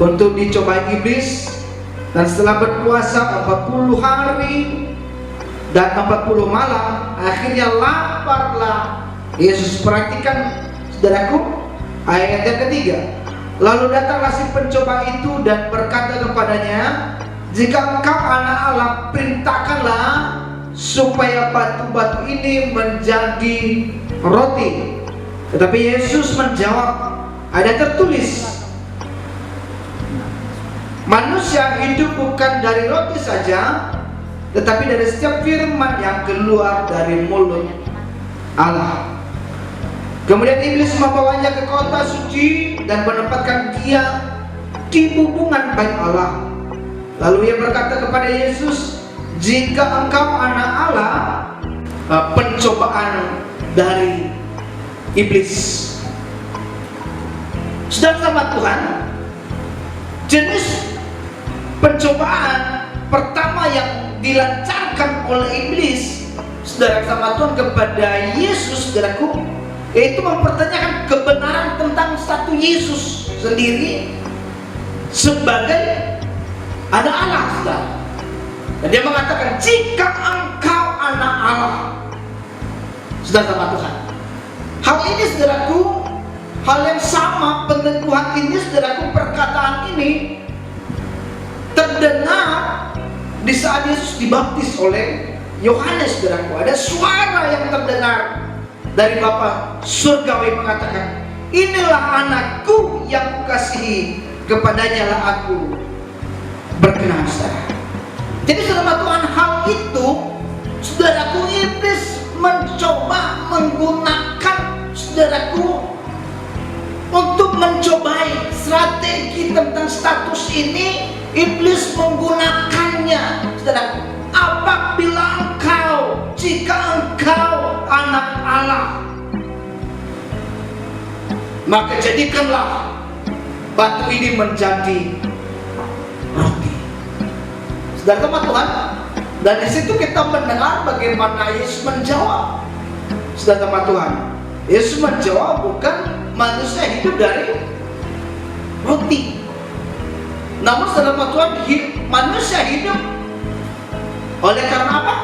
untuk dicobai iblis. Dan setelah berpuasa 40 hari dan 40 malam, akhirnya laparlah Yesus. Perhatikan saudaraku ayat yang ketiga. Lalu datanglah si pencoba itu dan berkata kepadanya, jika engkau anak Allah, perintahkanlah supaya batu-batu ini menjadi roti. Tetapi Yesus menjawab, ada tertulis, manusia hidup bukan dari roti saja, tetapi dari setiap firman yang keluar dari mulut Allah. Kemudian iblis membawanya ke kota suci dan menempatkan dia di hubungan bait Allah. Lalu ia berkata kepada Yesus, jika engkau anak Allah, pencobaan dari iblis. Sudah sama Tuhan, jenis pencobaan pertama yang dilancarkan oleh iblis, saudara sama Tuhan, kepada Yesus, saudaraku, yaitu mempertanyakan kebenaran tentang satu Yesus sendiri sebagai anak Allah, saudara. Dan dia mengatakan, jika engkau anak Allah, saudara sama Tuhan. Hal ini, saudaraku, hal yang sama penentuan ini, saudaraku, perkataan ini terdengar di saat Yesus dibaptis oleh Yohanes, saudaraku. Ada suara yang terdengar dari Bapa surgawi mengatakan, inilah anakku yang kukasihi, kepadanya lah aku berkenan, saudara. Jadi saudara Tuhan, hal itu, saudaraku, iblis mencoba menggunakan, saudaraku, untuk mencobai strategi tentang status ini. Iblis menggunakannya, saudaraku. Apabila engkau, jika engkau anak Allah, maka jadikanlah batu ini menjadi roti. Saudara teman Tuhan, dan di situ kita mendengar bagaimana Yesus menjawab. Saudara teman Tuhan, Yesus menjawab, bukan manusia hidup dari roti, namun saudara teman Tuhan, manusia hidup oleh karena apa?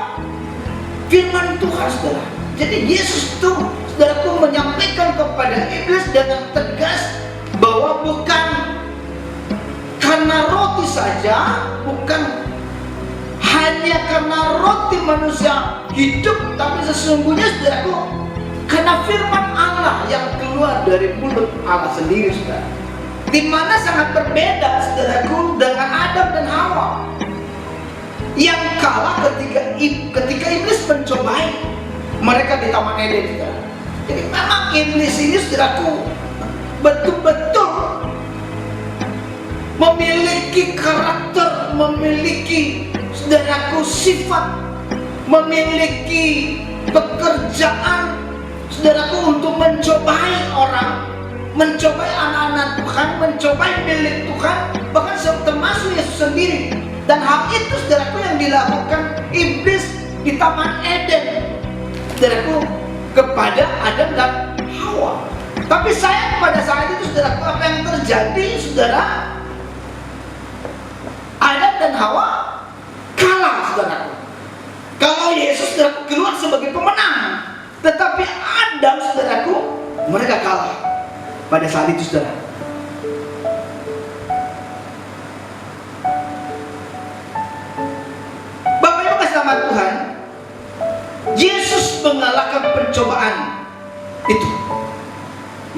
Firman Tuhan, saudara. Jadi Yesus itu, saudaraku, menyampaikan kepada iblis dengan tegas bahwa bukan karena roti saja, bukan hanya karena roti manusia hidup, tapi sesungguhnya, saudaraku, karena firman Allah yang keluar dari mulut Allah sendiri, saudara. Di mana sangat berbeda, saudaraku, dengan Adam dan Hawa yang kalah ketika iblis mencobai mereka di Taman Eden, saudara. Jadi memang iblis ini, saudaraku, betul-betul memiliki karakter, memiliki, saudaraku, sifat, memiliki pekerjaan, saudaraku, untuk mencobai orang, mencobai anak-anak Tuhan, mencobai milik Tuhan, bahkan termasuk Yesus sendiri. Dan hal itu, saudaraku, yang dilakukan iblis di Taman Eden, saudaraku, kepada Adam dan Hawa. Tapi saya pada saat itu, saudaraku, apa yang terjadi, saudara? Adam dan Hawa kalah, saudaraku. Kalau Yesus, saudaraku, keluar sebagai pemenang, tetapi Adam, saudaraku, mereka kalah pada saat itu, saudara. Bapak Ibu kasih nama Tuhan, Yesus mengalahkan pencobaan itu.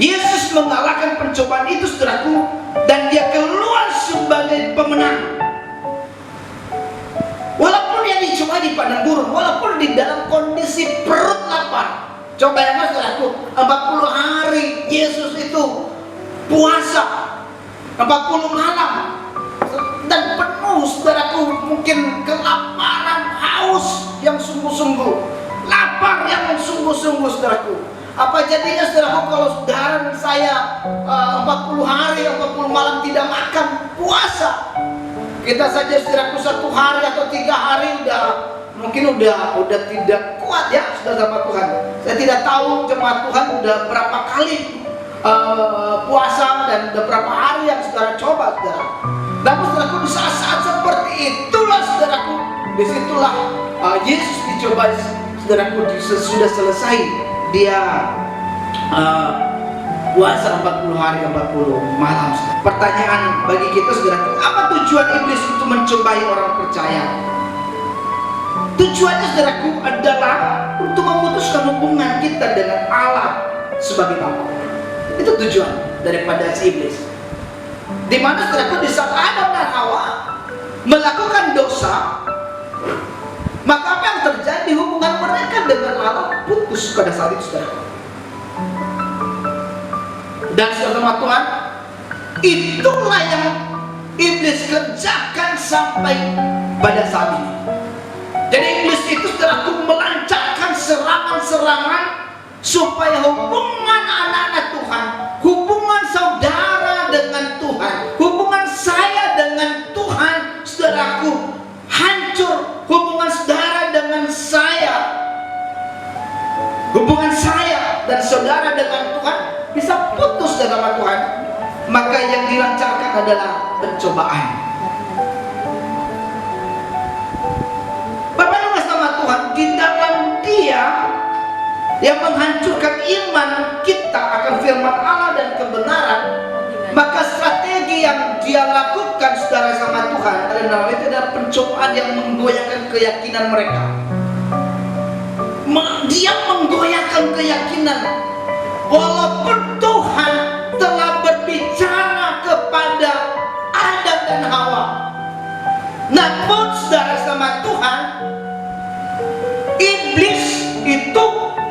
Yesus mengalahkan pencobaan itu, saudaraku, dan dia keluar sebagai pemenang. Walaupun dia dicoba di padang gurun, walaupun di dalam kondisi perut lapar. Coba ya, saudaraku, 40 hari Yesus itu puasa, 40 malam, dan penuh, saudaraku, mungkin kelaparan, haus yang sungguh-sungguh, lapar yang sungguh-sungguh, saudaraku. Apa jadinya, saudaraku, kalau saudara dan saya 40 hari, 40 malam tidak makan, puasa? Kita saja, saudaraku, 1 hari atau 3 hari mungkin udah tidak kuat ya, saudara Tuhan. Saya tidak tahu jemaat Tuhan udah berapa kali puasa dan beberapa hari yang saudara coba, saudara. Namun saudaraku, di saat-saat seperti itulah saudaraku, disitulah Yesus dicoba, saudaraku, sudah selesai dia puasa 40 hari 40 malam. Pertanyaan bagi kita, saudaraku, apa tujuan iblis itu mencobai orang percaya? Tujuannya, saudaraku, adalah untuk memutuskan hubungan kita dengan Allah sebagai Bapa. Itu tujuan daripada si iblis. Di mana, saudaraku, di saat Adam dan Hawa melakukan dosa, maka apa yang terjadi? Hubungan mereka dengan Allah putus pada saat itu, saudaraku. Dan saudara Tuhan, itulah yang iblis kerjakan sampai pada saat ini. Jadi iblis itu, saudaraku, melancarkan serangan-serangan supaya hubungan anak-anak Tuhan, hubungan saudara dengan Tuhan, hubungan saya dengan Tuhan, saudaraku, hancur. Hubungan saudara dengan saya, hubungan saya dan saudara dengan Tuhan bisa putus dengan Tuhan. Maka yang dilancarkan adalah pencobaan. Bapak Ibu sama Tuhan, di dalam Dia yang menghancurkan iman kita akan firman Allah dan kebenaran, maka strategi yang Dia lakukan, saudara sama Tuhan, adalah itu adalah pencobaan yang menggoyahkan keyakinan mereka. Dia menggoyahkan keyakinan, walaupun Tuhan telah berbicara kepada Adam dan Hawa. Namun saudara sama Tuhan, iblis itu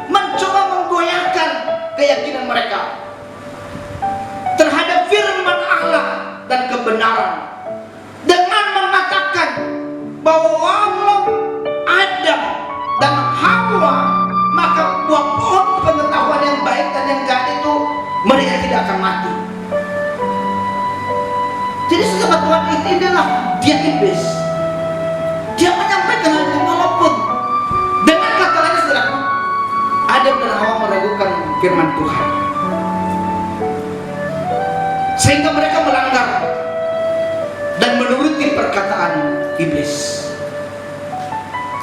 mencoba menggoyahkan keyakinan mereka terhadap firman Allah dan kebenaran, dengan mengatakan bahwa walau Adam dan Hawa maka buah pohon pengetahuan yang baik dan yang jahat itu mereka tidak akan mati. Jadi saudara Tuhan, itu adalah dia iblis. Dia menyampaikan hal itu walaupun dengan kata lain, saudara, Adam dan Hawa meragukan firman Tuhan, sehingga mereka melanggar dan menuruti perkataan iblis.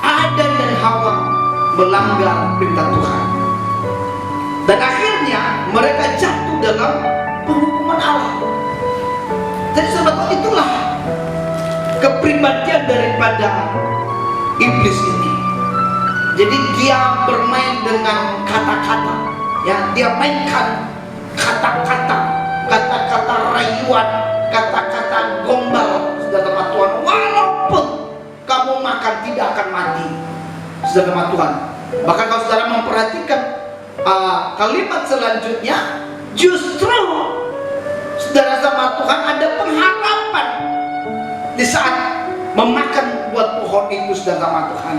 Adam dan Hawa melanggar perintah Tuhan, dan akhirnya mereka jatuh dalam penghukuman Allah. Jadi sahabat, itulah kepribadian daripada iblis ini. Jadi dia bermain dengan kata-kata, ya, dia mainkan kata-kata, kata-kata rayuan, kata-kata gombal, saudara Tuhan. Walaupun kamu makan tidak akan mati, saudara Tuhan. Bahkan kalau saudara memperhatikan kalimat selanjutnya, justru saudara sama Tuhan ada pengharapan di saat memakan buah pohon itu, saudara sama Tuhan,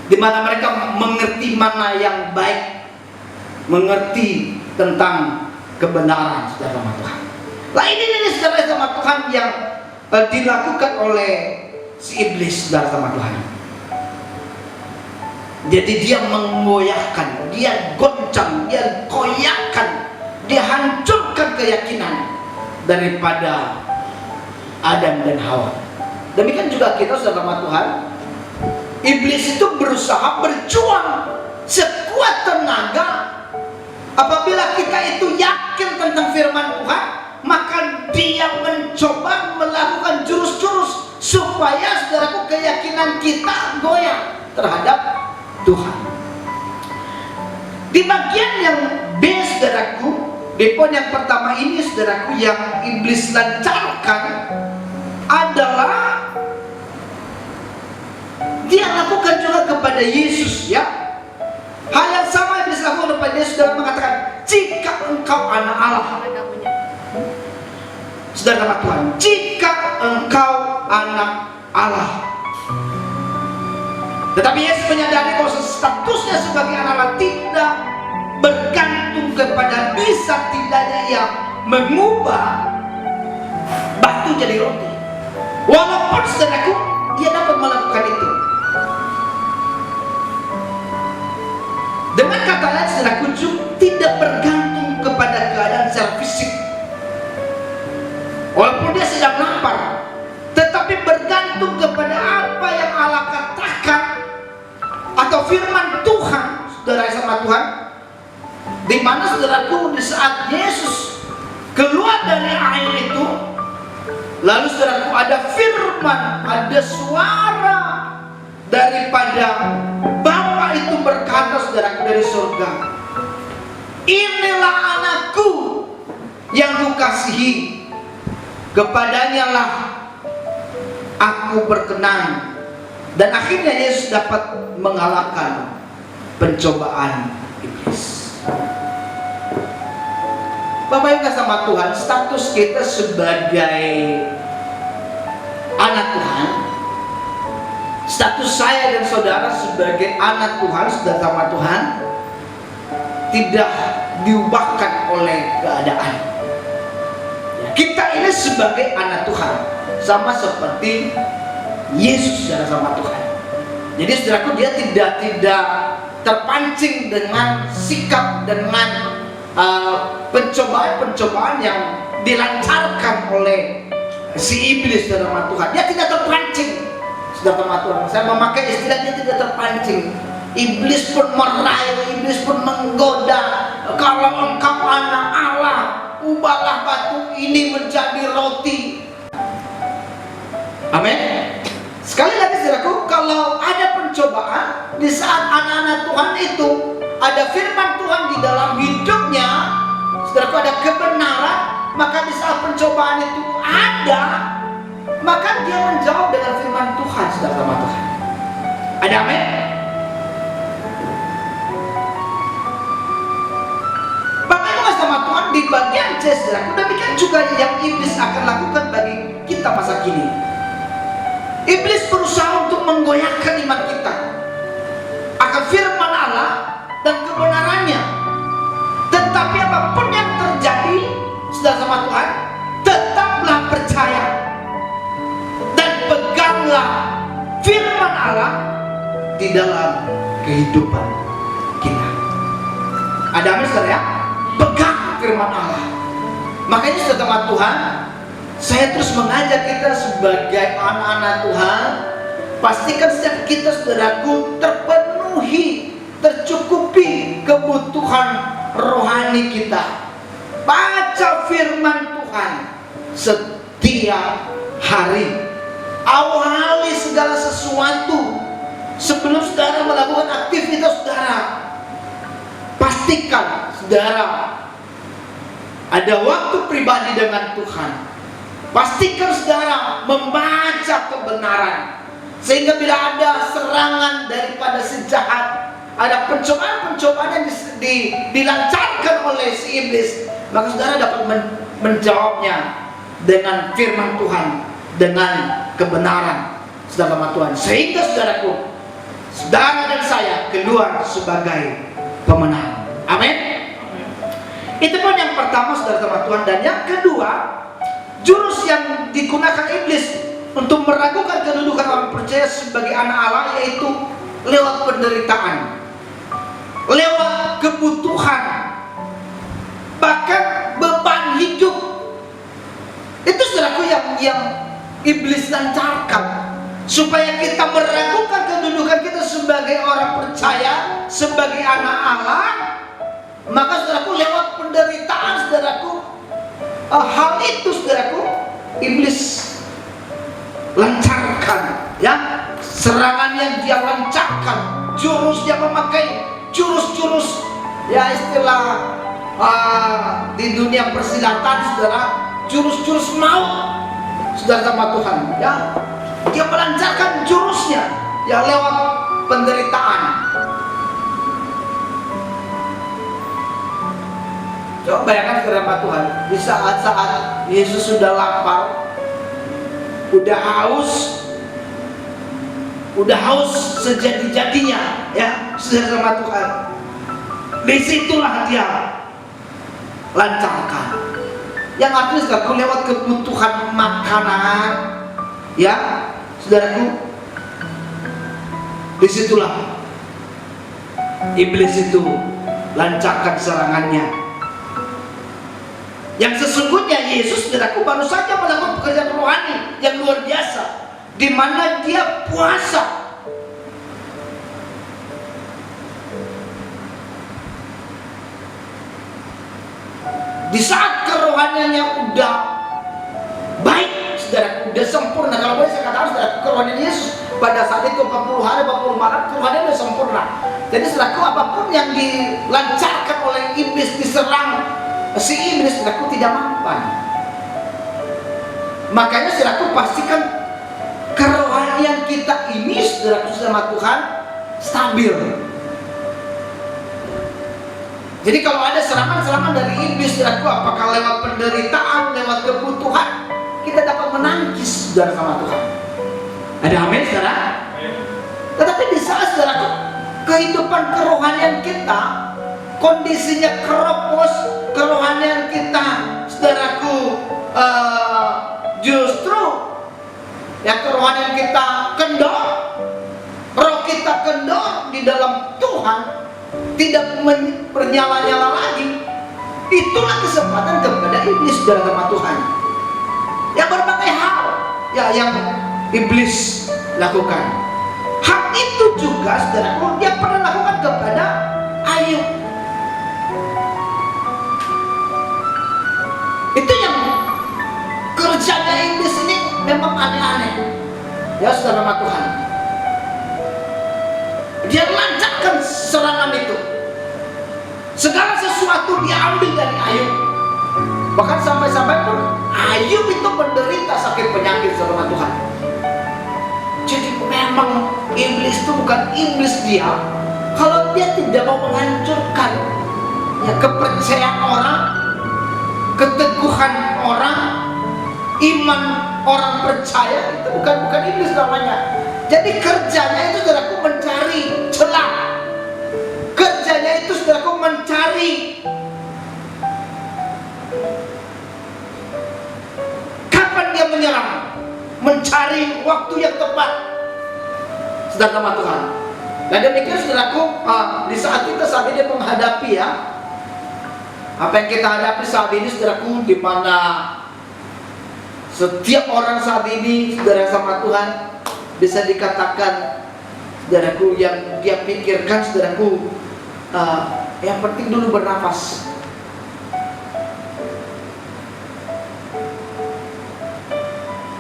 di mana mereka mengerti mana yang baik, mengerti tentang kebenaran, saudara sama Tuhan. Nah ini saudara sama Tuhan yang dilakukan oleh si iblis, saudara sama Tuhan. Jadi dia menggoyahkan, dia goncang, dia goyahkan, dia hancurkan keyakinan daripada Adam dan Hawa. Demikian juga kita, saudara sama Tuhan. Iblis itu berusaha berjuang sekuat tenaga. Apabila kita itu yakin tentang firman Tuhan, maka dia mencoba melakukan jurus-jurus supaya, saudaraku, keyakinan kita goyah terhadap Tuhan. Di bagian yang B, saudaraku, di poin yang pertama ini, saudaraku, yang iblis lancarkan adalah dia lakukan juga kepada Yesus, ya. Hal yang sama iblis lakukan kepada Yesus, saudara, mengatakan, jika engkau anak Allah, saudara Tuhan, jika engkau anak Allah. Tetapi Yesus menyadari bahwa statusnya sebagai anak Allah tidak bergantung kepada bisa tidaknya ia mengubah batu jadi roti. Walaupun, saudaraku, dia dapat melakukan itu. Dengan kata kata lain saudaraku tidak bergantung kepada keadaan secara fisik. Walaupun dia sedang lapar, tetapi bergantung kepada apa yang Allah katakan atau firman Tuhan, saudara sama Tuhan. Di mana saudaraku di saat Yesus keluar dari air itu, lalu saudaraku ada firman, ada suara daripada Bapa itu berkata saudaraku dari surga, inilah anakku yang kukasihi, kepadanya lah aku berkenan. Dan akhirnya Yesus dapat mengalahkan pencobaan iblis. Bapak Ibu sama Tuhan, status kita sebagai anak Tuhan, status saya dan saudara sebagai anak Tuhan, saudara sama Tuhan, tidak diubahkan oleh keadaan. Kita ini sebagai anak Tuhan, sama seperti Yesus saudara sama Tuhan. Jadi saudaraku, dia tidak terpancing dengan sikap, dengan pencobaan-pencobaan yang dilancarkan oleh si iblis saudara Tuhan. Dia tidak terpancing saudara Tuhan. Saya memakai istilah dia tidak terpancing. Iblis pun merayu, iblis pun menggoda. Kalau engkau anak Allah, ubahlah batu ini menjadi roti. Amin. Sekali lagi saudaraku, kalau ada pencobaan di saat anak-anak Tuhan itu ada firman Tuhan di dalam hidupnya, saudaraku, ada kebenaran, maka di saat pencobaan itu ada, maka dia menjawab dengan firman Tuhan, saudara sama Tuhan. Ada amin? Bapak Ibu sama Tuhan, di bagian C, saudaraku, demikian juga yang iblis akan lakukan bagi kita masa kini. Iblis berusaha untuk menggoyahkan iman kita akan firman Allah dan kebenarannya. Tetapi apapun yang terjadi, saudara sama Tuhan, tetaplah percaya dan peganglah firman Allah di dalam kehidupan kita. Ada amin saudara ya? Pegang firman Allah. Makanya saudara sama Tuhan, saya terus mengajak kita sebagai anak-anak Tuhan, pastikan setiap kita saudaraku terpenuhi, tercukupi kebutuhan rohani kita. Baca firman Tuhan setiap hari. Awali segala sesuatu sebelum saudara melakukan aktivitas saudara. Pastikan saudara ada waktu pribadi dengan Tuhan. Pastikan saudara membaca kebenaran, sehingga bila ada serangan daripada si jahat, ada pencobaan-pencobaan yang dilancarkan oleh si iblis, maka saudara dapat menjawabnya dengan firman Tuhan, dengan kebenaran saudara Tuhan, sehingga saudaraku, saudara dan saya keluar sebagai pemenang. Amin. Itu pun yang pertama saudara Tuhan. Dan yang kedua, jurus yang digunakan iblis untuk meragukan kedudukan orang percaya sebagai anak Allah, yaitu lewat penderitaan, lewat kebutuhan, bahkan beban hidup. Itu saudaraku yang iblis lancarkan, supaya kita meragukan kedudukan kita sebagai orang percaya, sebagai anak Allah. Maka saudaraku, lewat penderitaan saudaraku, hal itu saudaraku, iblis lancarkan, ya, serangan yang dia lancarkan, jurus dia memakai jurus-jurus, ya, istilah di dunia persilatan saudara, jurus-jurus maut saudara sama Tuhan, ya, dia melancarkan jurusnya, ya, lewat penderitaan. Coba bayangkan saudara Tuhan, di saat-saat Yesus sudah lapar, udah haus sejati-jatinya, ya, saudara sama Tuhan. Disitulah dia lancarkan, yang artinya saudaraku, lewat kebutuhan makanan, ya, saudaraku, disitulah iblis itu lancarkan serangannya. Yang sesungguhnya Yesus, saudaraku, baru saja melakukan pekerjaan rohani yang luar biasa, di mana dia puasa. Di saat kerohaniannya udah baik, saudaraku, udah sempurna. Kalau boleh saya katakan, saudaraku, kerohanian Yesus pada saat itu 40 hari, 40 malam, kerohanian udah sempurna. Jadi saudaraku, apapun yang dilancarkan oleh iblis, diserang si iblis, saudaraku, tidak mampan. Makanya saudaraku, pastikan kerohanian kita ini, saudaraku, sama Tuhan stabil. Jadi kalau ada serangan-serangan dari iblis, saudaraku, apakah lewat penderitaan, lewat kebutuhan, kita dapat menangkis, saudara, sama Tuhan. Ada amin, saudara? Tetapi di saat, saudaraku, kehidupan kerohanian kita kondisinya keropos, kerohanian kita, saudaraku, justru ya kerohanian kita kendor, roh kita kendor di dalam Tuhan, tidak bernyala-nyala lagi, itulah kesempatan kepada iblis dalam nama Tuhan. Ya, berbagai hal ya yang iblis lakukan. Hal itu juga, saudaraku, dia pernah lakukan kepada Ayub. Itu yang kerjanya iblis ini memang aneh-aneh, ya, saudara nama Tuhan. Dia lancarkan serangan itu. Segala sesuatu diambil dari Ayub. Bahkan sampai-sampai pun Ayub itu menderita sakit penyakit, saudara Tuhan. Jadi memang iblis itu bukan iblis dia kalau dia tidak mau menghancurkan ya kepercayaan orang, keteguhan orang, iman orang percaya. Itu bukan iblis namanya. Jadi kerjanya itu, saudaraku, mencari celah. Kerjanya itu, saudaraku, mencari kapan dia menyerang, mencari waktu yang tepat, saudara sama Tuhan. Dan demikian, saudaraku, di saat kita saat ini menghadapi ya apa yang kita hadapi saat ini, saudaraku, di mana setiap orang saat ini, saudara sama Tuhan, bisa dikatakan, saudaraku, yang dia pikirkan, saudaraku, yang penting dulu bernafas.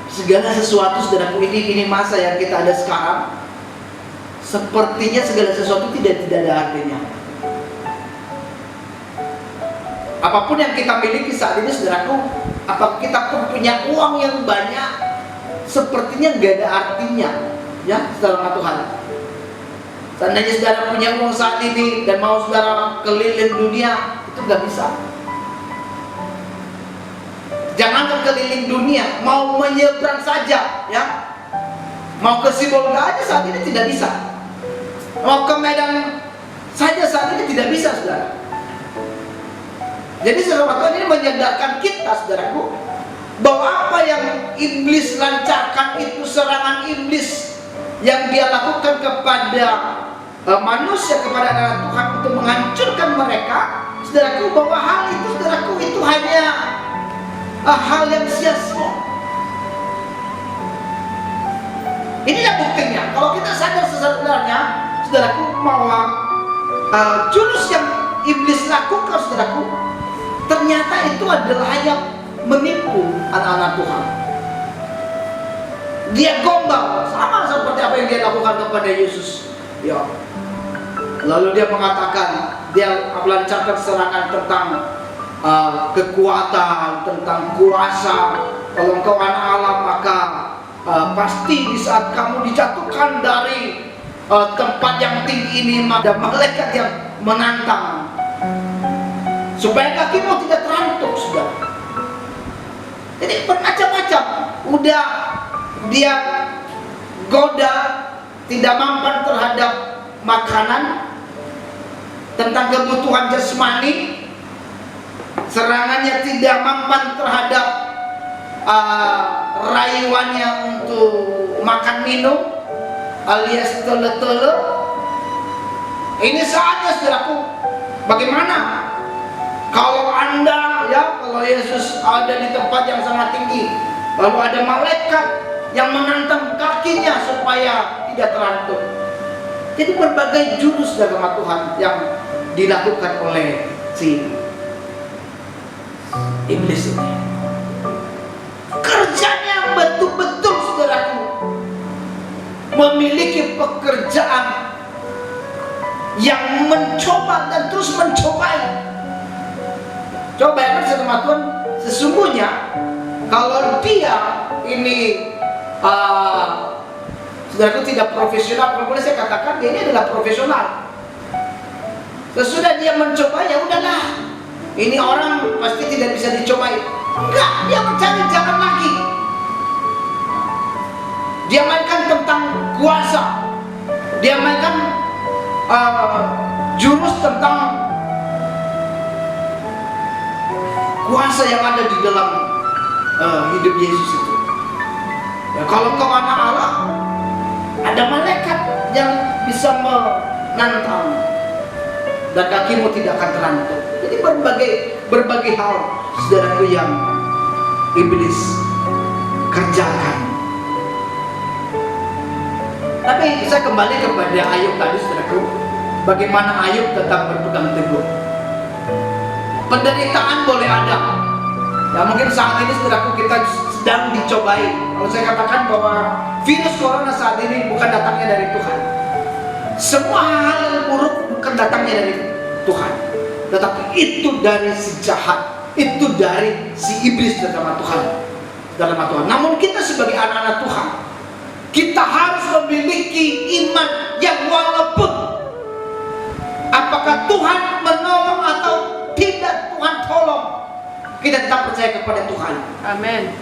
Segala sesuatu, saudaraku, ini masa yang kita ada sekarang, sepertinya segala sesuatu tidak ada artinya. Apapun yang kita miliki saat ini, saudaraku, apakah kita pun punya uang yang banyak, sepertinya nggak ada artinya, ya, saudara Tuhan. Seandainya saudara punya uang saat ini dan mau saudara keliling dunia, itu nggak bisa. Jangan keliling dunia, mau menyeberang saja, ya, mau ke Sibolga aja saat ini tidak bisa. Mau ke Medan saja saat ini tidak bisa, saudara. Jadi saudara Tuhan ini menyadarkan kita, saudaraku, bahwa apa yang iblis lancarkan itu, serangan iblis yang dia lakukan kepada manusia, kepada anak Tuhan untuk menghancurkan mereka, saudaraku, bahwa hal itu, saudaraku, itu hanya hal yang sia-sia. Inilah buktinya. Kalau kita sadar sebenarnya, saudaraku, bahwa jurus yang iblis lakukan, saudaraku, ternyata itu adalah hanya menipu anak-anak Tuhan. Dia gombal, sama seperti apa yang dia lakukan kepada Yesus. Ya. Lalu dia mengatakan, dia melancarkan serangan tentang kekuatan, tentang kuasa. Kalau engkau anak Allah, maka pasti di saat kamu dijatuhkan dari tempat yang tinggi ini, ada malaikat yang menantang supaya kakimu tidak terantuk, saudara. Jadi bermacam-macam. Udah dia goda, tidak mampan terhadap makanan, tentang kebutuhan jasmani, serangannya tidak mampan terhadap rayuannya untuk makan minum alias tele-tele. Ini saatnya, saudaraku, Bagaimana kalau Anda, kalau Yesus ada di tempat yang sangat tinggi, lalu ada malaikat yang menantang kakinya supaya tidak terantuk. Jadi berbagai jurus dalam Tuhan yang dilakukan oleh si iblis ini. Kerjanya betul-betul, saudaraku, memiliki pekerjaan yang mencoba dan terus mencobai. Coba bayangkan sama Tuhan, sesungguhnya kalau dia ini saudaraku tidak profesional, kalau boleh saya katakan dia ini adalah profesional. Sesudah dia mencoba, ya udahlah, ini orang pasti tidak bisa dicobai. Enggak, dia mencari jalan lagi. Dia mainkan tentang kuasa, dia mainkan jurus tentang kuasa yang ada di dalam hidup Yesus itu. Ya, kalau kau anak Allah, ada malaikat yang bisa menantang dan kakimu tidak akan terantuk. Jadi berbagai hal, saudaraku, yang iblis kerjakan. Tapi saya kembali kepada Ayub tadi, saudaraku. Bagaimana Ayub tetap berpegang teguh. Penderitaan boleh ada. Ya mungkin saat ini, saudaraku, kita sedang dicobai. Kalau saya katakan bahwa virus corona saat ini bukan datangnya dari Tuhan. Semua hal yang buruk bukan datangnya dari Tuhan, tetapi itu dari si jahat, itu dari si iblis dalam Tuhan. Namun kita sebagai anak-anak Tuhan, kita harus memiliki iman yang walaupun apakah Tuhan menolong atau tidak Tuhan tolong, kita tetap percaya kepada Tuhan. Amin.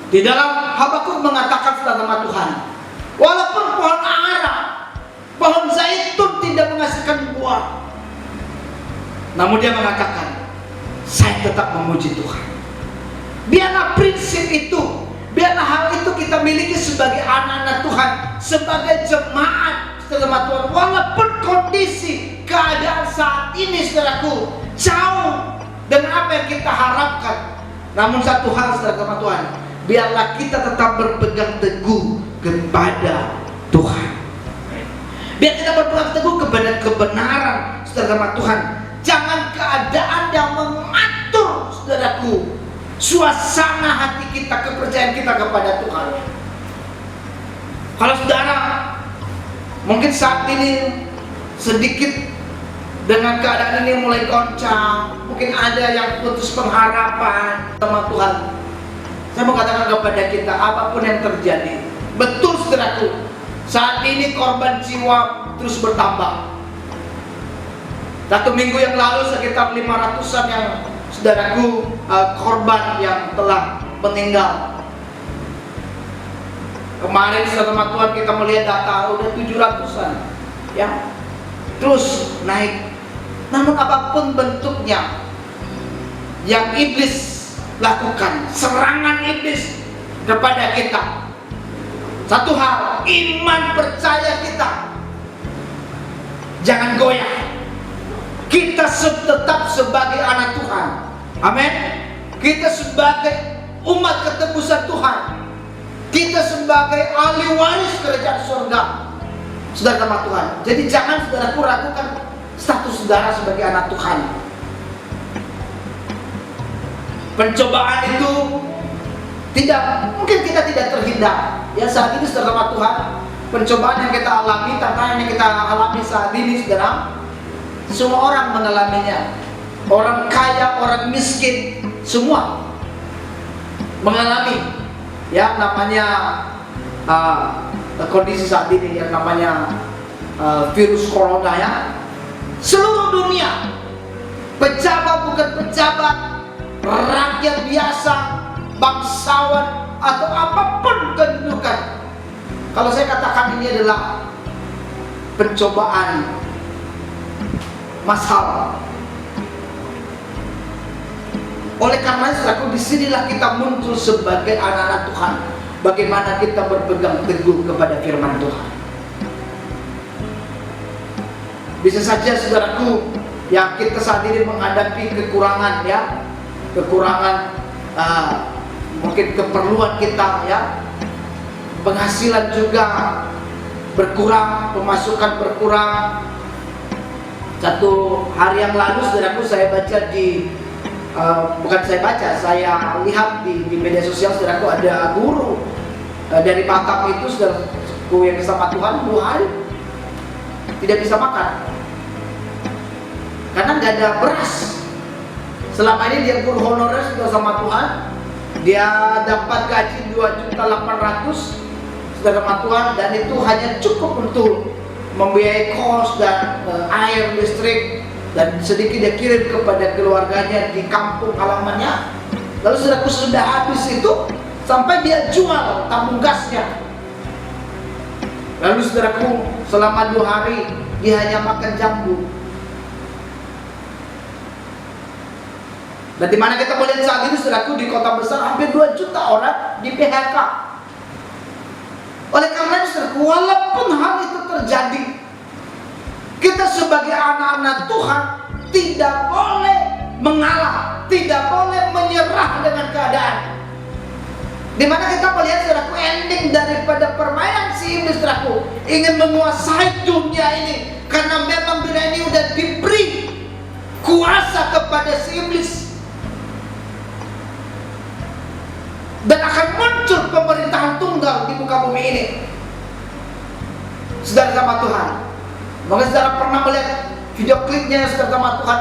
Di dalam Habakuk mengatakan sama Tuhan, walaupun pohon ara, pohon zaitun tidak menghasilkan buah, namun dia mengatakan, saya tetap memuji Tuhan. Biarlah prinsip itu, biarlah hal itu kita miliki sebagai anak-anak Tuhan, sebagai jemaat dalam Tuhan. Walaupun kondisi keadaan saat ini, saudaraku, jauh dengan apa yang kita harapkan, namun satu hal, saudara Tuhan, biarlah kita tetap berpegang teguh kepada Tuhan. Biar kita berpegang teguh kepada kebenaran, saudara Tuhan. Jangan keadaan yang mengatur, saudaraku, suasana hati kita, kepercayaan kita kepada Tuhan. Kalau saudara mungkin saat ini sedikit dengan keadaan ini mulai goncang, mungkin ada yang putus pengharapan sama Tuhan, saya mau katakan kepada kita, apapun yang terjadi, betul saudaraku, saat ini korban jiwa terus bertambah. Satu minggu yang lalu sekitar 500-an yang saudaraku korban yang telah meninggal. Kemarin sama Tuhan kita melihat data udah 700-an, ya, terus naik. Namun apapun bentuknya yang iblis lakukan, serangan iblis kepada kita, satu hal, iman percaya kita jangan goyah. Kita tetap sebagai anak Tuhan, amin. Kita sebagai umat ketebusan Tuhan, kita sebagai ahli waris kerajaan surga, saudara sama Tuhan. Jadi jangan saudaraku ragukan status saudara sebagai anak Tuhan. Pencobaan itu mungkin kita tidak terhindar. Ya, saat ini saudara sama Tuhan, pencobaan yang kita alami, tantangan yang kita alami saat ini, saudara, semua orang mengalaminya. Orang kaya, orang miskin, semua mengalami, ya, namanya kondisi saat ini yang namanya virus corona, ya. Seluruh dunia, pejabat bukan pejabat, rakyat biasa, bangsawan atau apapun kedudukan, kalau saya katakan ini adalah pencobaan, masalah. Oleh karena itu, disinilah kita muncul sebagai anak-anak Tuhan. Bagaimana kita berpegang teguh kepada firman Tuhan. Bisa saja saudaraku, yang kita saat ini menghadapi kekurangan, ya, kekurangan mungkin keperluan kita, ya, penghasilan juga berkurang, pemasukan berkurang. Satu hari yang lalu saudaraku, saya baca di bukan saya baca, saya lihat di media sosial saudaraku, ada guru dari Batam itu saudaraku yang bersama Tuhan 2 hari tidak bisa makan karena nggak ada beras. Selama ini dia guru honorer sudah sama Tuhan, dia dapat gaji 2.800.000 sudah sama Tuhan, dan itu hanya cukup untuk membiayai kos dan air, listrik, dan sedikit dia kirim kepada keluarganya di kampung halamannya. Lalu saudaraku, sudah habis itu sampai dia jual tabung gasnya. Lalu saudaraku, selama 2 hari dia hanya makan jambu. Dan dimana kita melihat saat ini saudaraku, di kota besar hampir 2 juta orang di PHK. Oleh karena itu saudaraku, walaupun hal itu terjadi, kita sebagai anak-anak Tuhan tidak boleh mengalah, tidak boleh menyerah dengan keadaan. Dimana kita melihat saudaraku, ending daripada permainan si iblis saudaraku, ingin menguasai dunia ini, karena memang dunia ini udah diberi kuasa kepada si iblis, dan akan muncul pemerintahan tunggal di muka bumi ini. Saudara sama Tuhan, maka saudara pernah melihat video klipnya saudara sama Tuhan,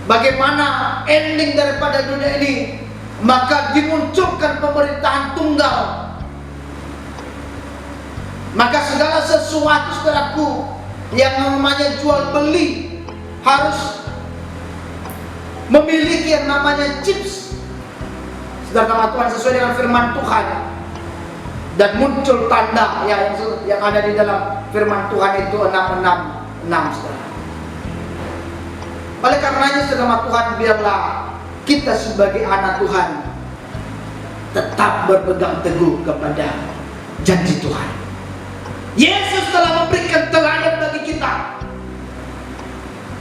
bagaimana ending daripada dunia ini? Maka dimunculkan pemerintahan tunggal. Maka segala sesuatu saudaraku yang namanya jual beli harus memiliki yang namanya chips, saudara sama Tuhan, sesuai dengan firman Tuhan. Dan muncul tanda yang ada di dalam firman Tuhan itu 666, saudara. Oleh karenanya saudara sama Tuhan, biarlah kita sebagai anak Tuhan tetap berpegang teguh kepada janji Tuhan. Yesus telah memberikan teladan bagi kita.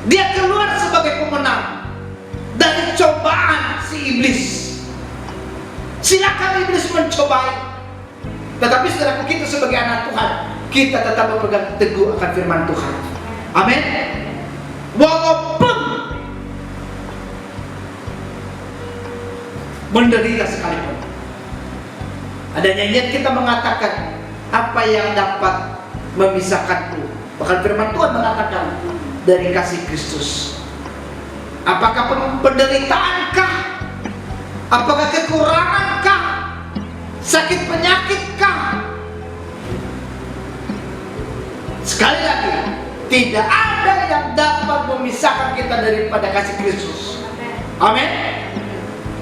Dia keluar sebagai pemenang dari cobaan si iblis. Silakan iblis mencobai, tetapi saudaraku, kita sebagai anak Tuhan, kita tetap berpegang teguh akan firman Tuhan. Amin. Walaupun menderita sekalipun. Ada nyanyian kita mengatakan, apa yang dapat memisahkanku? Bahkan firman Tuhan mengatakan, dari kasih Kristus. Apakah penderitaankah? Apakah kekurankah? Sakit penyakitkah? Sekali lagi, tidak ada yang dapat memisahkan kita daripada kasih Kristus. Amin.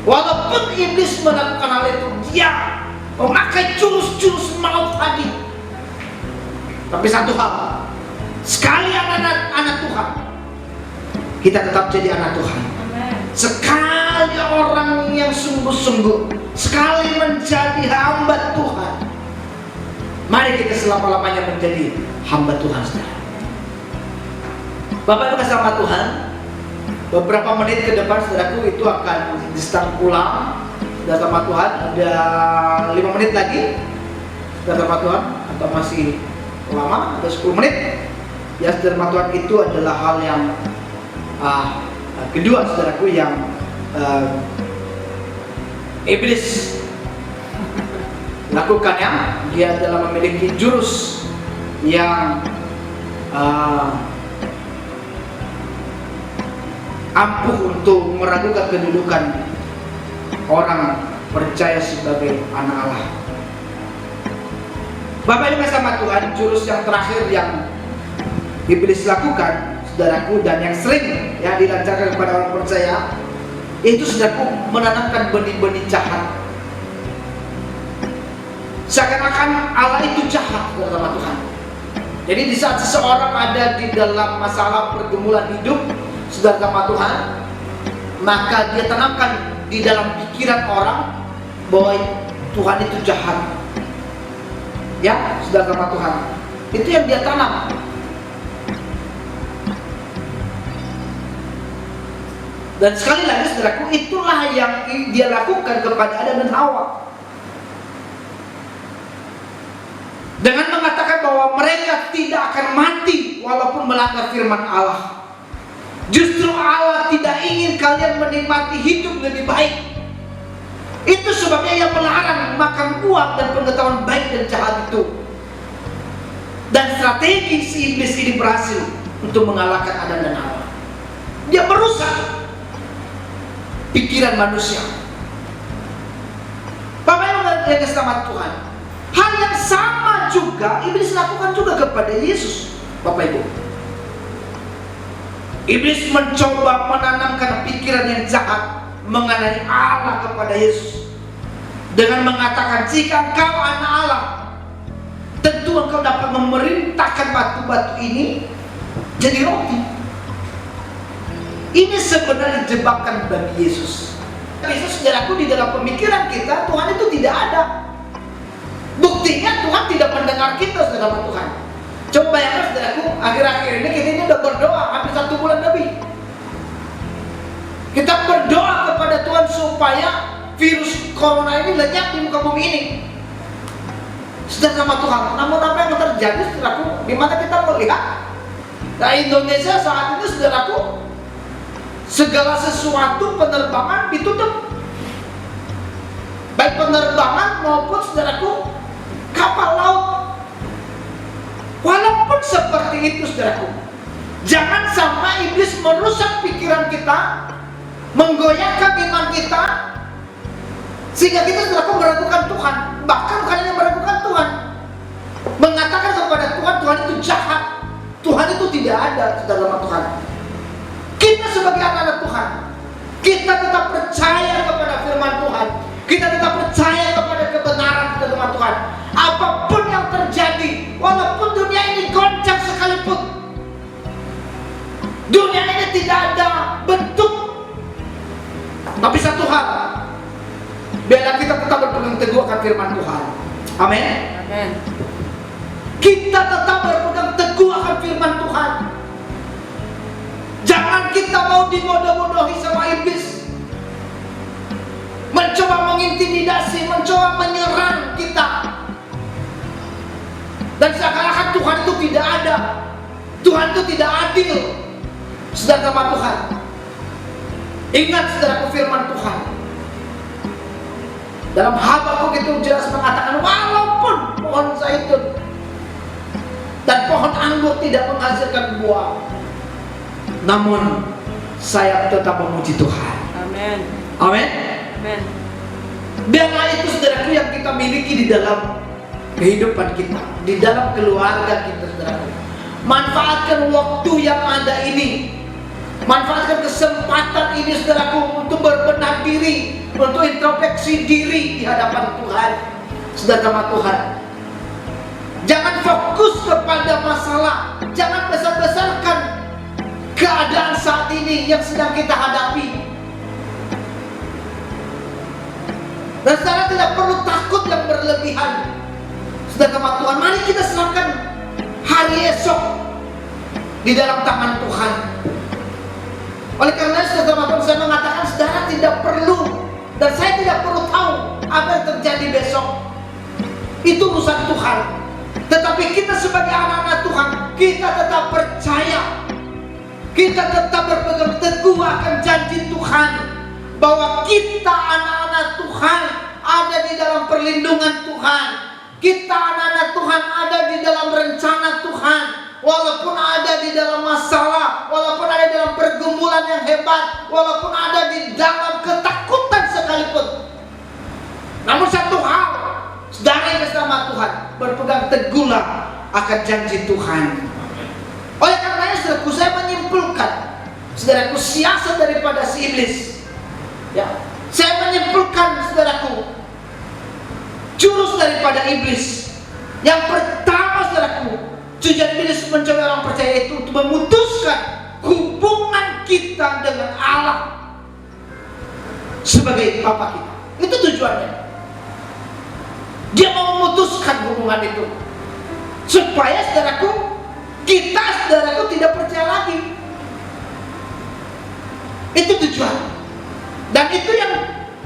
Walaupun iblis melakukan hal itu, dia memakai jurus-jurus maut tadi. Tapi satu hal, sekali anak Tuhan, kita tetap jadi anak Tuhan. Sekali orang yang sungguh-sungguh, sekali menjadi hamba Tuhan, mari kita selama-lamanya menjadi hamba Tuhan, saudara. Bapak Ibu kasih Tuhan, beberapa menit ke depan saudaraku itu akan di-start pulang. Saudara sama Tuhan, ada 5 menit lagi. Saudara sama Tuhan, atau masih lama, atau 10 menit. Ya, saudara sama Tuhan, itu adalah hal yang kedua saudaraku, yang iblis lakukannya. Dia adalah memiliki jurus yang ampuh untuk meragukan kedudukan orang percaya sebagai anak Allah. Bapak Ibu sama Tuhan, jurus yang terakhir yang iblis lakukan, saudaraku, dan yang sering ya dilancarkan kepada orang percaya, itu saudaraku, menanamkan benih-benih jahat. Seakan-akan Allah itu jahat, saudara sama Tuhan. Jadi di saat seseorang ada di dalam masalah pergumulan hidup, saudara sama Tuhan, maka dia tanamkan di dalam pikiran orang bahwa Tuhan itu jahat. Ya, saudara sama Tuhan, itu yang dia tanam. Dan sekali lagi saudaraku, itulah yang dia lakukan kepada Adam dan Hawa. Dengan mengatakan bahwa mereka tidak akan mati walaupun melanggar firman Allah. Justru Allah tidak ingin kalian menikmati hidup lebih baik. Itu sebabnya ia melarang makan buah dan pengetahuan baik dan jahat itu. Dan strategi si iblis ini berhasil untuk mengalahkan Adam dan Hawa. Dia merusak pikiran manusia. Bapak Ibu yang diselamat Tuhan, hal yang sama juga iblis lakukan juga kepada Yesus. Bapak Ibu, iblis mencoba menanamkan pikiran yang jahat mengenai Allah kepada Yesus dengan mengatakan, jika engkau anak Allah, tentu engkau dapat memerintahkan batu-batu ini jadi roti. Ini sebenarnya jebakan bagi Yesus. Yesus, saudaraku, di dalam pemikiran kita Tuhan itu tidak ada. Buktinya Tuhan tidak mendengar kita, saudara Tuhan. Coba bayangkan saudaraku, akhir-akhir ini kita ini udah berdoa hampir 1 bulan lebih. Kita berdoa kepada Tuhan supaya virus corona ini lenyap di muka bumi ini. Sedang sama Tuhan. Namun apa yang terjadi, saudaraku, di mana kita melihat? Nah, Indonesia saat ini, saudaraku, segala sesuatu penerbangan ditutup. Baik penerbangan maupun, saudaraku, kapal laut. Walaupun seperti itu, saudaraku, jangan sampai iblis merusak pikiran kita, menggoyahkan iman kita, sehingga kita, saudaraku, meragukan Tuhan. Bahkan bukan hanya meragukan Tuhan, mengatakan kepada Tuhan, Tuhan itu jahat, Tuhan itu tidak ada, saudara Tuhan. Kita sebagai anak-anak Tuhan, kita tetap percaya kepada firman Tuhan, kita tetap percaya kepada kebenaran firman Tuhan. Apapun yang terjadi, walaupun dunia ini goncang sekalipun, dunia ini tidak ada bentuk, tapi satu hal, biarlah kita tetap berpegang teguh akan firman Tuhan. Amin. Amin. Kita tetap berpegang teguh akan firman Tuhan. Jangan kita mau dibodoh-bodohi sama iblis, mencoba mengintimidasi, mencoba menyerang kita, dan seakan-akan Tuhan itu tidak ada, Tuhan itu tidak adil. Saudara sama Tuhan, ingat saudara firman Tuhan dalam Habakuk itu jelas mengatakan, walaupun pohon zaitun dan pohon anggur tidak menghasilkan buah, namun saya tetap memuji Tuhan. Amin. Amin. Amin. Biarlah itu, saudaraku, yang kita miliki di dalam kehidupan kita, di dalam keluarga kita, saudaraku. Manfaatkan waktu yang ada ini, manfaatkan kesempatan ini, saudaraku, untuk berbenah diri, untuk introspeksi diri di hadapan Tuhan. Saudara Tuhan, jangan fokus kepada masalah, jangan besar-besarkan keadaan saat ini yang sedang kita hadapi. Dan saudara tidak perlu takut yang berlebihan. Saudara Tuhan, mari kita serahkan hari esok di dalam tangan Tuhan. Oleh karena itu, saudara Tuhan, saya mengatakan saudara tidak perlu, dan saya tidak perlu tahu apa yang terjadi besok. Itu urusan Tuhan. Tetapi kita sebagai anak-anak Tuhan, kita tetap percaya, kita tetap berpegang teguh akan janji Tuhan, bahwa kita anak-anak Tuhan ada di dalam perlindungan Tuhan. Kita anak-anak Tuhan ada di dalam rencana Tuhan. Walaupun ada di dalam masalah, walaupun ada di dalam pergumulan yang hebat, walaupun ada di dalam ketakutan sekalipun, namun satu hal, saudara yang bersama Tuhan, berpegang teguhlah akan janji Tuhan. Oleh karenanya, saudaraku, saya menyimpulkan, saudaraku, siasat daripada si iblis. Ya, saya menyimpulkan, saudaraku, jurus daripada iblis. Yang pertama, saudaraku, tujuan iblis mencoba orang percaya itu untuk memutuskan hubungan kita dengan Allah sebagai Bapa kita. Itu tujuannya. Dia mau memutuskan hubungan itu supaya, saudaraku, kita, saudaraku, tidak percaya lagi. Itu tujuan. tujuan. Dan itu yang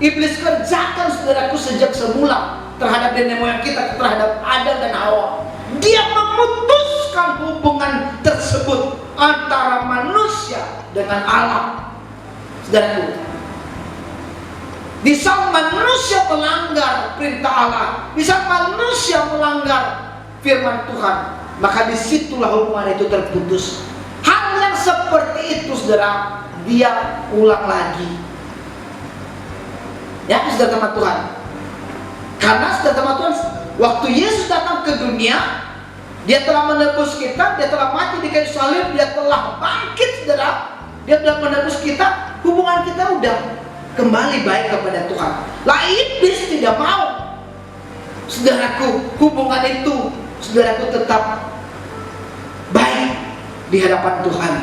iblis kerjakan, saudaraku, sejak semula terhadap nenek moyang kita, terhadap Adam dan Hawa. Dia memutuskan hubungan tersebut antara manusia dengan Allah. Saudaraku, di saat manusia melanggar perintah Allah, di saat manusia melanggar firman Tuhan, maka disitulah hubungan itu terputus. Hal yang seperti itu, saudara, dia ulang lagi. Ya, saudara teman Tuhan. Karena saudara teman Tuhan, waktu Yesus datang ke dunia, dia telah menebus kita, dia telah mati di kayu salib, dia telah bangkit, saudara. Dia telah menebus kita, hubungan kita udah kembali baik kepada Tuhan. Lah, iblis tidak mau, saudaraku, hubungan itu, saudaraku, tetap baik di hadapan Tuhan.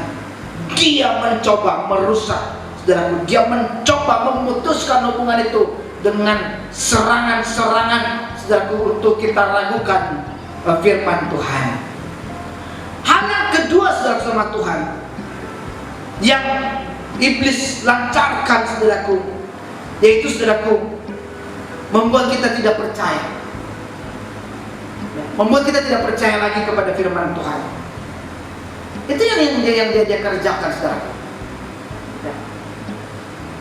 Dia mencoba merusak, saudaraku, dia mencoba memutuskan hubungan itu dengan serangan-serangan, saudaraku, untuk kita ragukan firman Tuhan. Hal yang kedua, saudara sama Tuhan, yang iblis lancarkan, saudaraku, yaitu, saudaraku, membuat kita tidak percaya, membuat kita tidak percaya lagi kepada firman Tuhan. Itu yang dia kerjakan, saudaraku,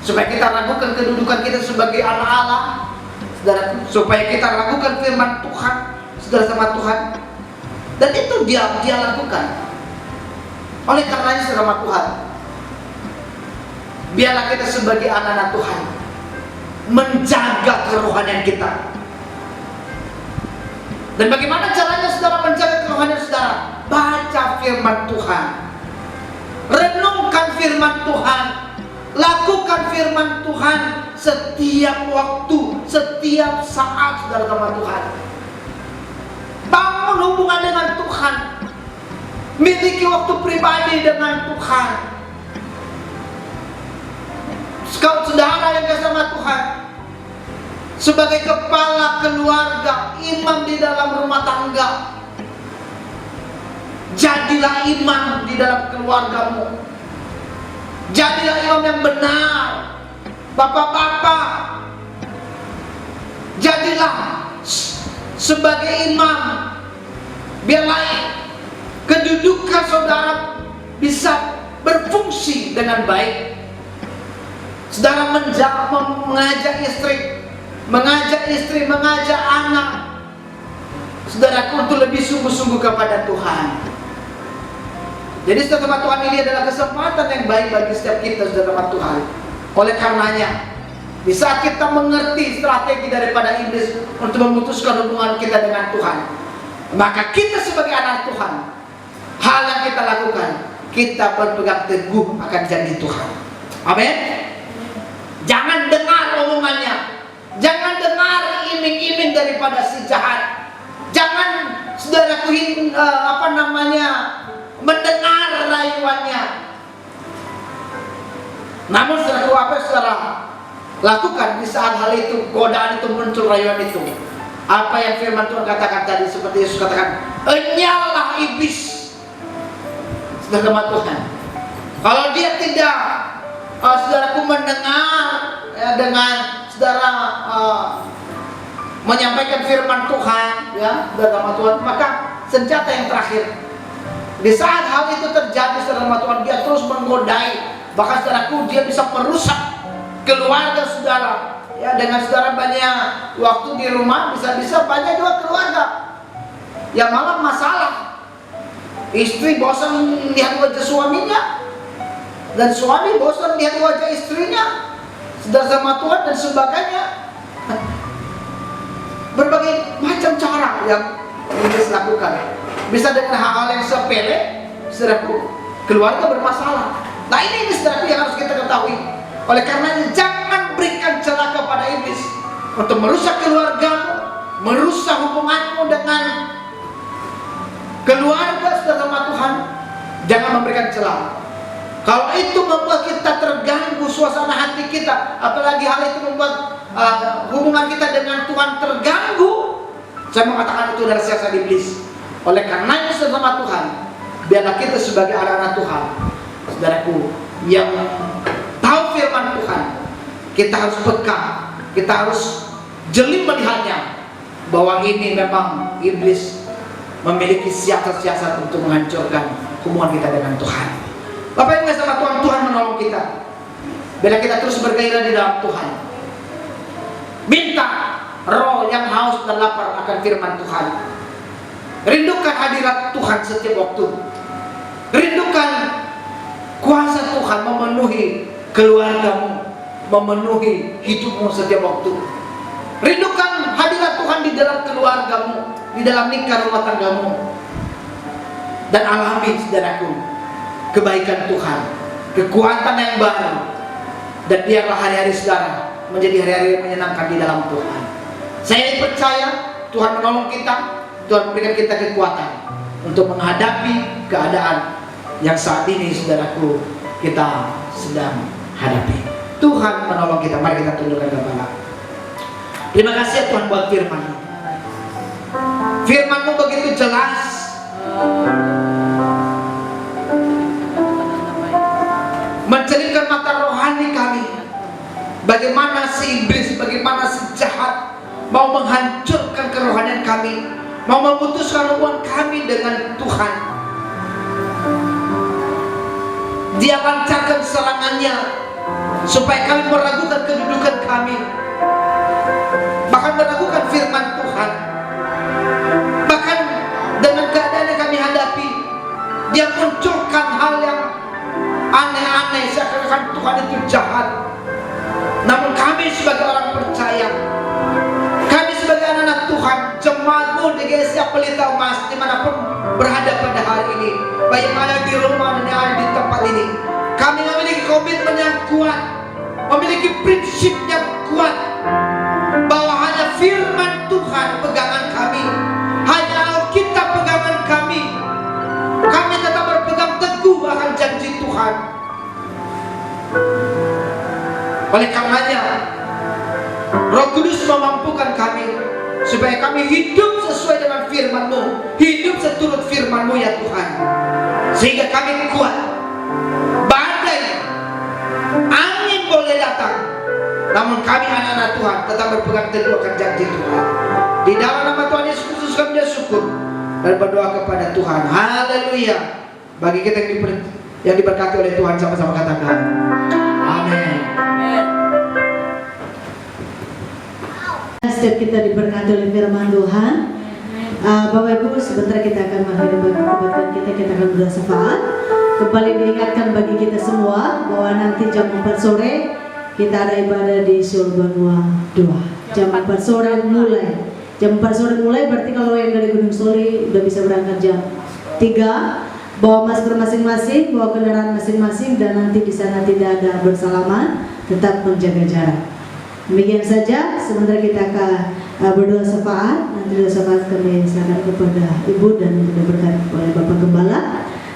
supaya kita ragukan kedudukan kita sebagai anak Allah, saudaraku, supaya kita ragukan firman Tuhan, saudara sama Tuhan. Dan itu dia lakukan. Oleh karenanya, saudara sama Tuhan, biarlah kita sebagai anak-anak Tuhan menjaga kerohanian kita. Dan bagaimana caranya, saudara, menjaga kerohanian saudara? Baca firman Tuhan, renungkan firman Tuhan, lakukan firman Tuhan setiap waktu, setiap saat, saudara sama Tuhan. Bangun hubungan dengan Tuhan, miliki waktu pribadi dengan Tuhan. Kau saudara yang bersama Tuhan, sebagai kepala keluarga, imam di dalam rumah tangga, jadilah imam di dalam keluargamu. Jadilah imam yang benar. Bapak-bapak, jadilah sebagai imam. Biarlah kedudukan saudara bisa berfungsi dengan baik. Saudara mengajak istri, mengajak anak, saudaraku, untuk lebih sungguh-sungguh kepada Tuhan. Jadi, saudara Tuhan, ini adalah kesempatan yang baik bagi setiap kita, saudara Tuhan. Oleh karenanya, di saat kita mengerti strategi daripada iblis untuk memutuskan hubungan kita dengan Tuhan, maka kita sebagai anak Tuhan, hal yang kita lakukan, kita berpegang teguh akan janji Tuhan. Amin. Jangan dengar omongannya, jangan dengar iming-iming daripada si jahat. Jangan, saudaraku, mendengar rayuannya. Namun, saudaraku, apa yang saudara lakukan di saat hal itu, godaan itu muncul, rayuan itu? Apa yang firman Tuhan katakan tadi, seperti Yesus katakan, enyalah iblis, saudara Tuhan. Kalau dia tidak, saudaraku, mendengar dengan saudara menyampaikan firman Tuhan, ya, saudara Tuhan, maka senjata yang terakhir, di saat hal itu terjadi, saudara Tuhan, dia terus menggodai. Bahkan, saudaraku, dia bisa merusak keluarga saudara. Ya, dengan saudara banyak waktu di rumah, bisa-bisa banyak juga keluarga yang malah masalah. Istri bosan lihat wajah suaminya, dan suami bosan lihat wajah istrinya, saudara sama Tuhan, dan sebagainya. Berbagai macam cara yang iblis lakukan. Bisa dengan hal-hal yang sepele, saudaraku, keluarga bermasalah. Nah, ini saudaraku yang harus kita ketahui. Oleh karenanya, jangan berikan celah kepada iblis untuk merusak keluargamu, merusak hubunganmu dengan keluarga, saudara sama Tuhan. Jangan memberikan celah. Kalau itu membuat kita terganggu suasana hati kita, apalagi hal itu membuat hubungan kita dengan Tuhan terganggu, saya mengatakan itu adalah siasat iblis. Oleh karenanya, saudara sama Tuhan, biarlah kita sebagai anak-anak Tuhan, saudaraku, yang tahu firman Tuhan, kita harus peka, kita harus jeli melihatnya bahwa ini memang iblis memiliki siasat-siasat untuk menghancurkan hubungan kita dengan Tuhan. Bapak Ibu sama Tuhan, Tuhan menolong kita. Bila kita terus bergairah di dalam Tuhan, minta roh yang haus dan lapar akan firman Tuhan. Rindukan hadirat Tuhan setiap waktu. Rindukan kuasa Tuhan memenuhi keluargamu, memenuhi hidupmu setiap waktu. Rindukan hadirat Tuhan di dalam keluargamu, di dalam lingkar rumah tanggamu. Dan alami, saudaraku, kebaikan Tuhan, kekuatan yang baru. Dan biarlah hari-hari saudara menjadi hari-hari yang menyenangkan di dalam Tuhan. Saya percaya Tuhan menolong kita, Tuhan memberikan kita kekuatan untuk menghadapi keadaan yang saat ini, saudaraku, kita sedang hadapi. Tuhan menolong kita. Mari kita tundukkan kepala. Terima kasih ya Tuhan buat firman-Mu. Firman-Mu begitu jelas, mencerahkan mata rohani kami. Bagaimana si iblis, bagaimana si jahat mau menghancurkan kerohanian kami, mau memutuskan hubungan kami dengan Tuhan. Dia lancarkan serangannya supaya kami meragukan kedudukan kami, bahkan meragukan firman Tuhan. Bahkan dengan keadaan yang kami hadapi, dia munculkan hal yang aneh-aneh, seakan-akan Tuhan itu jahat. Namun kami sebagai orang percaya, kami sebagai anak-anak Tuhan, jemaat-Mu di GSI Pelita Emas dimanapun berada pada hari ini, baik yang ada di rumah dan yang ada di tempat ini, kami memiliki komitmen yang kuat, memiliki prinsip yang kuat, bahwa hanya firman Tuhan pegangan kami, hanya Alkitab pegangan kami. Kami tetap berpegang teguh akan janji Tuhan. Oleh karenanya, Roh Kudus memampukan kami supaya kami hidup sesuai dengan firman-Mu, hidup seturut firman-Mu ya Tuhan, sehingga kami kuat. Badai, angin boleh datang, namun kami anak-anak Tuhan tetap berpegang teguh akan janji Tuhan. Di dalam nama Tuhan Yesus Kristus kami bersyukur dan berdoa kepada Tuhan. Haleluya. Bagi kita yang diberkati oleh Tuhan, sama-sama katakan amin. Setiap kita diberkati oleh firman Tuhan. Bapak Ibu, sebentar kita akan mengakhiri bagi kebaikan kita akan berdoa syafaat. Kembali diingatkan bagi kita semua bahwa nanti jam 4 sore kita ada ibadah di Surbanua 2. Jam 4 sore mulai. Jam 4 sore mulai berarti kalau yang dari Gunung Soli udah bisa berangkat jam 3. Bawa masker masing-masing, bawa kendaraan masing-masing, dan nanti di sana tidak ada bersalaman, tetap menjaga jarak. Demikian saja, sementara kita akan berdoa syafaat. Nanti doa syafaat kami serahkan kepada Ibu dan diberkati oleh Bapak Gembala.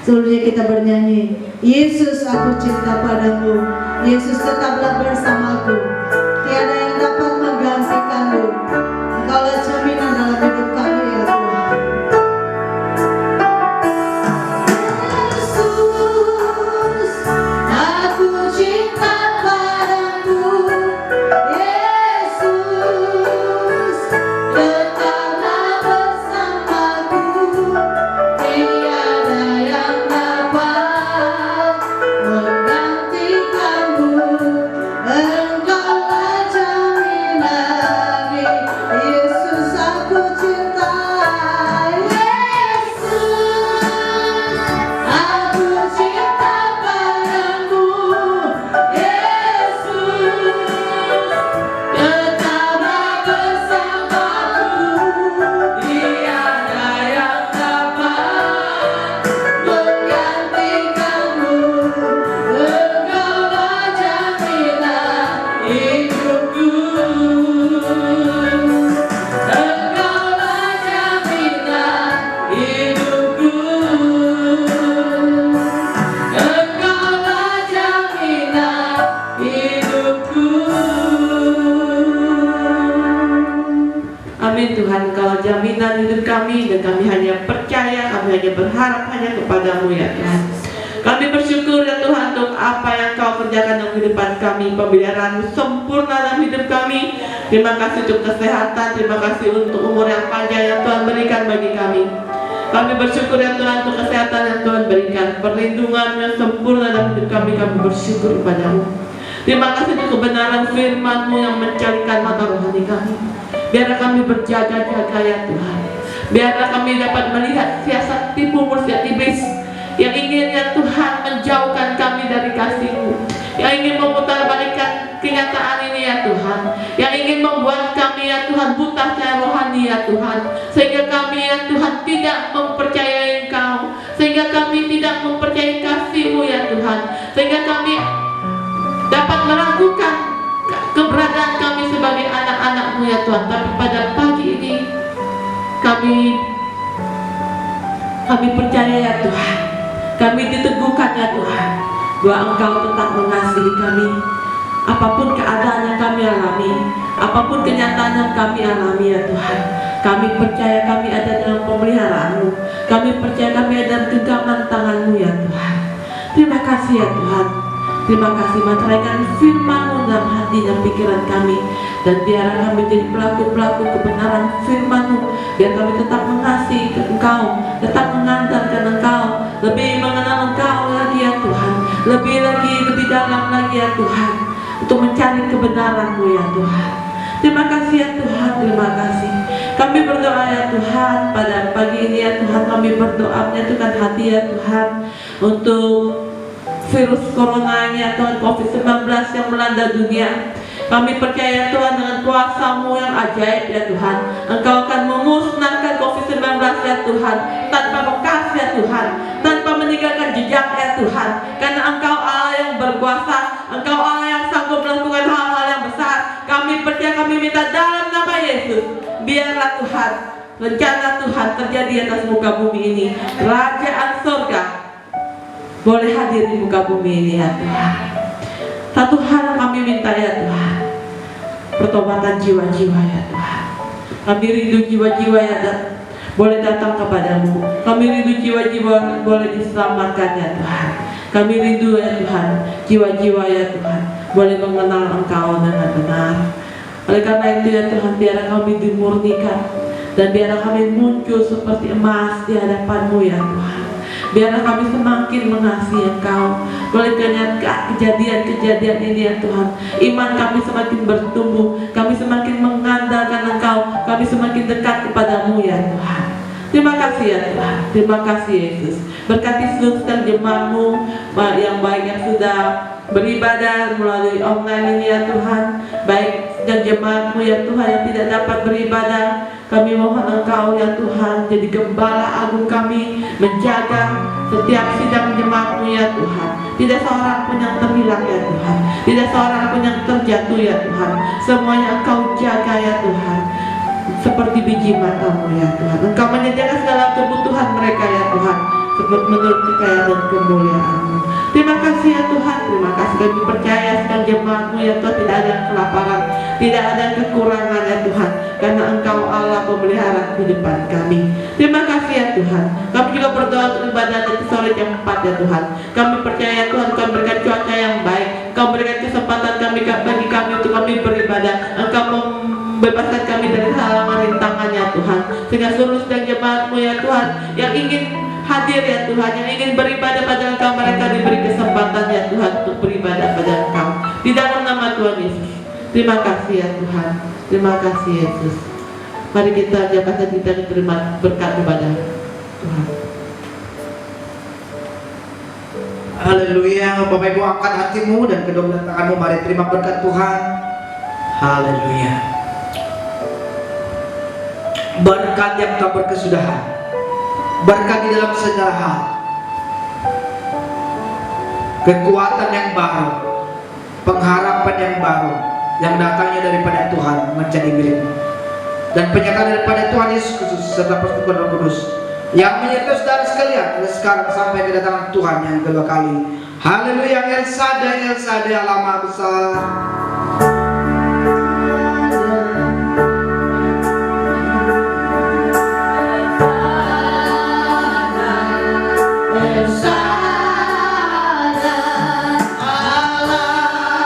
Sebelumnya kita bernyanyi, Yesus aku cinta padamu, Yesus tetaplah bersamaku, tiada yang dapat menggantikanmu, Engkaulah jaminan dalam hidup kami ya Tuhan. Yesus aku cinta padamu, Yesus tetaplah bersamaku, tiada yang dapat menggantikanmu, Engkaulah jaminan. Yesus aku cinta, Yesus aku cinta padamu, Yesus tetaplah bersamaku, tiada yang dapat menggantikanmu, Engkaulah jaminan hidupku, Engkaulah jaminan hidupku, Engkaulah jaminan hidupku. Amin Tuhan, Engkau jaminan hidup kami, dan kami hanya percaya, kami hanya berharap hanya kepadamu ya Tuhan. Kami bersyukur ya Tuhan untuk apa yang Kau kerjakan dalam kehidupan kami. Pemeliharaan-Mu sempurna dalam hidup kami. Terima kasih untuk kesehatan, terima kasih untuk umur yang panjang yang Tuhan berikan bagi kami. Kami bersyukur ya Tuhan untuk kesehatan yang Tuhan berikan, perlindungan yang sempurna dalam hidup kami bersyukur kepada-Mu. Terima kasih untuk kebenaran firman-Mu yang mencarikan mata rohani kami. Biarlah kami berjaga-jaga ya Tuhan. Biarlah kami dapat melihat siasat tipu muslihat iblis yang ingin ya Tuhan menjauhkan kami dari kasih-Mu, yang ingin memutarbalikkan kenyataan ini ya Tuhan, yang ingin membuat kami ya Tuhan buta secara rohani ya Tuhan, sehingga kami ya Tuhan tidak mempercayai Engkau, sehingga kami tidak mempercayai kasih-Mu ya Tuhan, sehingga kami dapat meragukan keberadaan kami sebagai anak-anak-Mu ya Tuhan. Tapi pada pagi ini kami percaya ya Tuhan, kami diteguhkan ya Tuhan, bahwa Engkau tetap mengasihi kami. Apapun keadaan yang kami alami, apapun kenyataan yang kami alami ya Tuhan, kami percaya kami ada dalam pemeliharaan-Mu. Kami percaya kami ada dalam genggaman tangan-Mu ya Tuhan. Terima kasih ya Tuhan. Terima kasih, materaikan firman-Mu dalam hati dan pikiran kami. Dan biarlah kami jadi pelaku-pelaku kebenaran firman-Mu. Biar kami tetap mengasihi Engkau, tetap mengandalkan Engkau, lebih mengenal Engkau lagi ya Tuhan, lebih dalam lagi ya Tuhan, untuk mencari kebenaran-Mu ya Tuhan. Terima kasih ya Tuhan, terima kasih. Kami berdoa ya Tuhan, pada pagi ini ya Tuhan, kami berdoa menyatukan hati ya Tuhan, untuk virus corona ya Tuhan, COVID-19 yang melanda dunia. Kami percaya Tuhan dengan kuasa-Mu yang ajaib ya Tuhan, Engkau akan memusnahkan COVID-19 ya Tuhan, tanpa bekas ya Tuhan, tanpa meninggalkan jejak ya Tuhan. Karena Engkau Allah yang berkuasa, Engkau Allah yang sanggup melakukan hal-hal yang besar. Kami percaya, kami minta dalam nama Yesus, biarlah Tuhan, rencana Tuhan terjadi atas muka bumi ini. Kerajaan surga boleh hadir di muka bumi ini ya Tuhan. Satu hal yang kami minta ya Tuhan, pertobatan jiwa-jiwa ya Tuhan. Kami rindu jiwa-jiwa ya Tuhan, boleh datang kepadamu. Kami rindu jiwa-jiwa boleh diselamatkan ya Tuhan. Kami rindu ya Tuhan, jiwa-jiwa ya Tuhan boleh mengenal Engkau dengan benar. Oleh karena itu ya Tuhan, biarlah kami dimurnikan, dan biarlah kami muncul seperti emas di hadapan-Mu ya Tuhan. Biarlah kami semakin mengasihi Engkau. Oleh karena kejadian-kejadian ini ya Tuhan, iman kami semakin bertumbuh, kami semakin mengandalkan Engkau, kami semakin dekat kepadamu ya Tuhan. Terima kasih ya Tuhan, terima kasih Yesus. Berkati seluruh jemaat-Mu yang baik yang sudah beribadah melalui online ini ya Tuhan, baik dan jemaat-Mu ya Tuhan yang tidak dapat beribadah. Kami mohon Engkau ya Tuhan jadi gembala agung kami, menjaga setiap sidang jemaat-Mu ya Tuhan. Tidak seorang pun yang terhilang ya Tuhan, tidak seorang pun yang terjatuh ya Tuhan. Semuanya Engkau jaga ya Tuhan, seperti biji mata-Mu ya Tuhan. Engkau menyediakan segala kebutuhan mereka ya Tuhan, seperti menurut kekayaan dan kemuliaan-Mu. Terima kasih ya Tuhan, terima kasih. Kami percaya sedang jemaat-Mu ya Tuhan tidak ada kelaparan, tidak ada kekurangan ya Tuhan, karena Engkau Allah pemelihara kehidupan kami. Terima kasih ya Tuhan. Kami juga berdoa untuk ibadah di sore jam 4 ya Tuhan. Kami percaya Tuhan, Engkau berikan cuaca yang baik, Engkau berikan kesempatan bagi kami untuk kami beribadah. Engkau membebaskan kami dari halangan rintangan ya Tuhan, sehingga seluruh sedang jemaat-Mu ya Tuhan yang ingin hadir ya Tuhan, yang ingin beribadah pada Engkau, mereka diberi kesempatan ya Tuhan untuk beribadah pada Engkau di dalam nama Tuhan Yesus. Terima kasih ya Tuhan, terima kasih Yesus. Mari kita jabatan kita diterima berkat kepada Tuhan. Haleluya. Bapak Ibu angkat hatimu dan kedua belah tanganmu, mari terima berkat Tuhan. Haleluya. Berkat yang tak berkesudahan, berkat di dalam segala hal, kekuatan yang baru, pengharapan yang baru yang datangnya daripada Tuhan menjadi milikmu, dan penyataan daripada Tuhan Yesus Kristus serta persekutuan Roh Kudus yang menyertai saudara sekalian dari sekarang sampai kedatangan Tuhan yang kedua kali. Haleluya. El Shaddai, El Shaddai, Allah Maha Besar. El Shaddai, Allah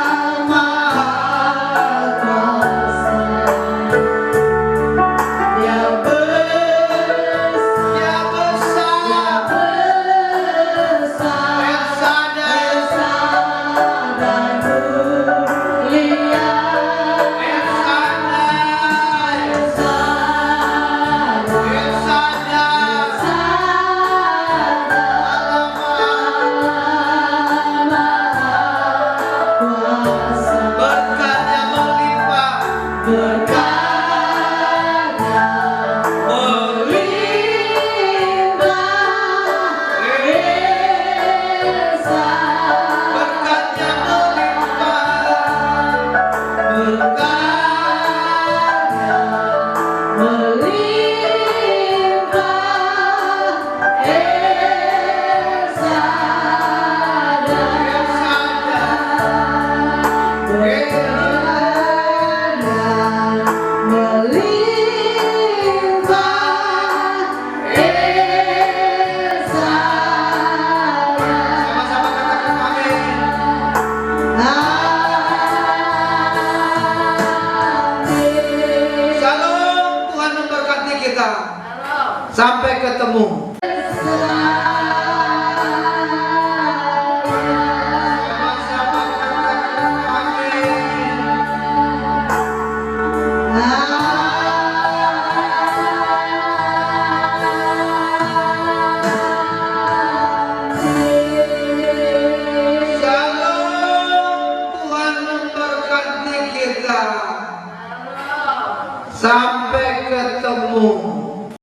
Sampai ketemu. Sampai ketemu.